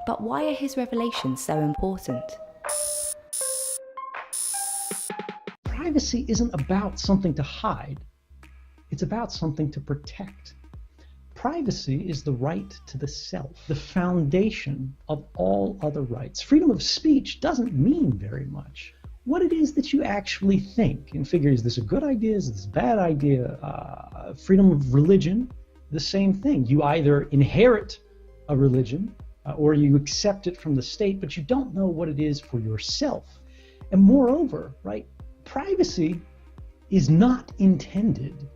But why are his revelations so important? Privacy isn't about something to hide. It's about something to protect. Privacy is the right to the self, the foundation of all other rights. Freedom of speech doesn't mean very much. What it is that you actually think and figure, is this a good idea, is this a bad idea? Freedom of religion, the same thing. You either inherit a religion or you accept it from the state, but you don't know what it is for yourself. And moreover, right, privacy is not intended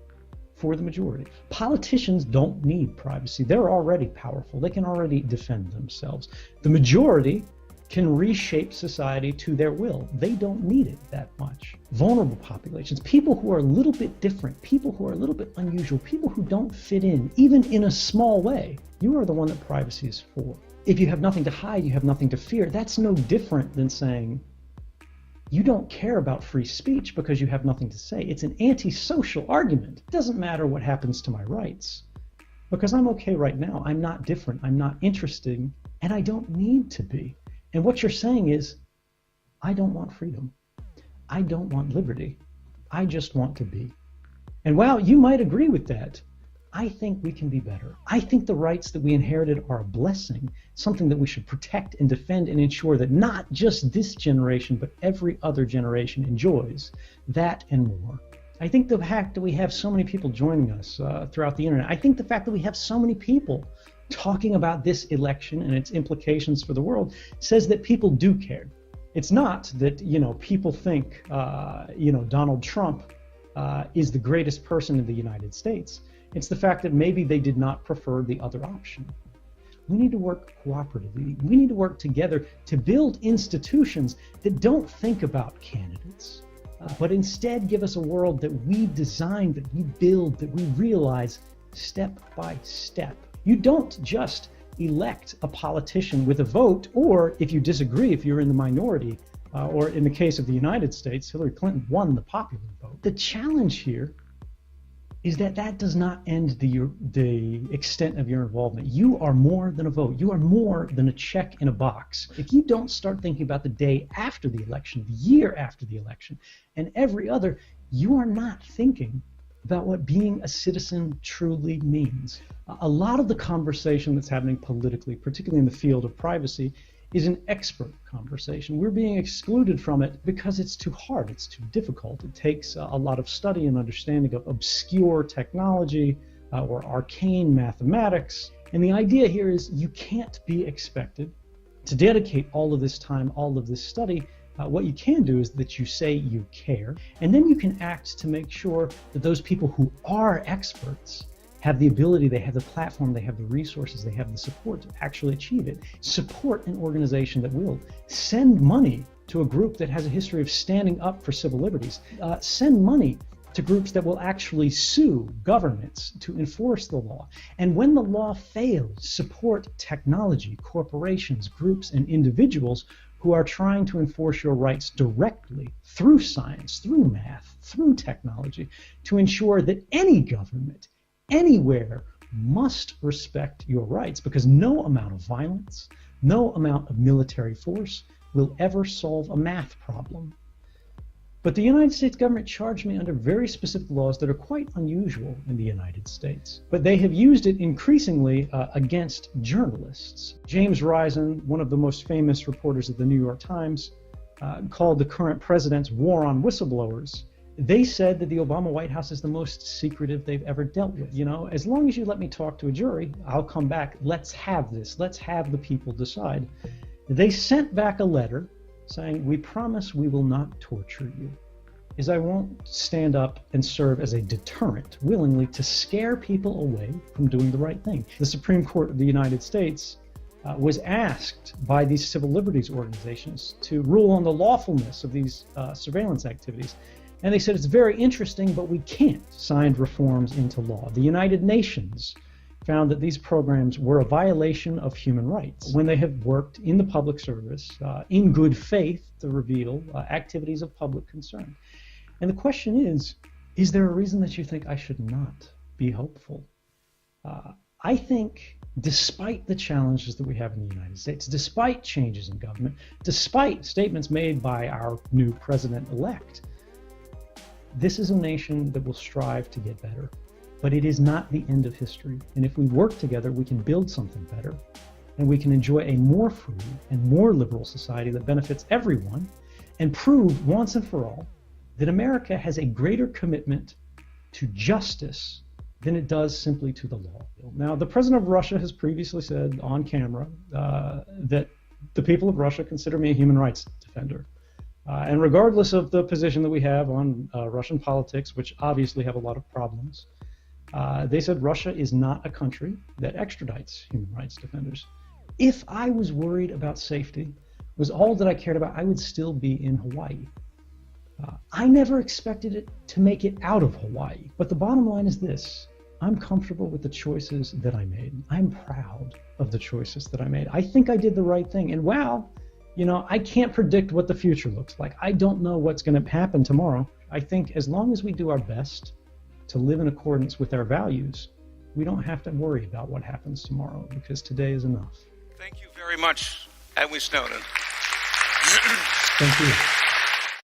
for the majority. Politicians don't need privacy. They're already powerful. They can already defend themselves. The majority can reshape society to their will. They don't need it that much. Vulnerable populations, people who are a little bit different, people who are a little bit unusual, people who don't fit in, even in a small way, you are the one that privacy is for. If you have nothing to hide, you have nothing to fear. That's no different than saying, you don't care about free speech because you have nothing to say. It's an antisocial argument. It doesn't matter what happens to my rights because I'm okay right now. I'm not different. I'm not interesting, and I don't need to be. And what you're saying is, I don't want freedom. I don't want liberty. I just want to be. And while you might agree with that, I think we can be better. I think the rights that we inherited are a blessing, something that we should protect and defend and ensure that not just this generation, but every other generation enjoys that and more. I think the fact that we have so many people joining us throughout the internet, I think the fact that we have so many people talking about this election and its implications for the world says that people do care. It's not that, people think, Donald Trump is the greatest person in the United States. It's the fact that maybe they did not prefer the other option. We need to work cooperatively. We need to work together to build institutions that don't think about candidates, but instead give us a world that we design, that we build, that we realize step by step. You don't just elect a politician with a vote, or if you disagree, if you're in the minority, or in the case of the United States, Hillary Clinton won the popular vote. The challenge here is that does not end the extent of your involvement. You are more than a vote. You are more than a check in a box. If you don't start thinking about the day after the election, the year after the election, and every other, you are not thinking about what being a citizen truly means. A lot of the conversation that's happening politically, particularly in the field of privacy, is an expert conversation. We're being excluded from it because it's too hard, it's too difficult. It takes a lot of study and understanding of obscure technology or arcane mathematics. And the idea here is you can't be expected to dedicate all of this time, all of this study. What you can do is that you say you care, and then you can act to make sure that those people who are experts have the ability, they have the platform, they have the resources, they have the support to actually achieve it. Support an organization that will. Send money to a group that has a history of standing up for civil liberties. Send money to groups that will actually sue governments to enforce the law. And when the law fails, support technology, corporations, groups, and individuals who are trying to enforce your rights directly through science, through math, through technology, to ensure that any government, anywhere, must respect your rights, because no amount of violence, no amount of military force will ever solve a math problem. But the United States government charged me under very specific laws that are quite unusual in the United States. But they have used it increasingly against journalists. James Risen, one of the most famous reporters at the New York Times, called the current president's war on whistleblowers. They said that the Obama White House is the most secretive they've ever dealt with. As long as you let me talk to a jury, I'll come back. Let's have this. Let's have the people decide. They sent back a letter saying, we promise we will not torture you, is I won't stand up and serve as a deterrent willingly to scare people away from doing the right thing. The Supreme Court of the United States was asked by these civil liberties organizations to rule on the lawfulness of these surveillance activities. And they said, it's very interesting, but we can't sign reforms into law. The United Nations found that these programs were a violation of human rights when they have worked in the public service in good faith to reveal activities of public concern. And the question is there a reason that you think I should not be hopeful? I think despite the challenges that we have in the United States, despite changes in government, despite statements made by our new president-elect. This is a nation that will strive to get better, but it is not the end of history. And if we work together, we can build something better, and we can enjoy a more free and more liberal society that benefits everyone, and prove once and for all that America has a greater commitment to justice than it does simply to the law. Now, the president of Russia has previously said on camera that the people of Russia consider me a human rights defender. And regardless of the position that we have on Russian politics, which obviously have a lot of problems, they said Russia is not a country that extradites human rights defenders. If I was worried about safety, was all that I cared about, I would still be in Hawaii. I never expected it to make it out of Hawaii. But the bottom line is this: I'm comfortable with the choices that I made. I'm proud of the choices that I made. I think I did the right thing. And wow, I can't predict what the future looks like. I don't know what's going to happen tomorrow. I think as long as we do our best to live in accordance with our values, we don't have to worry about what happens tomorrow, because today is enough. Thank you very much, Edward Snowden. Thank you.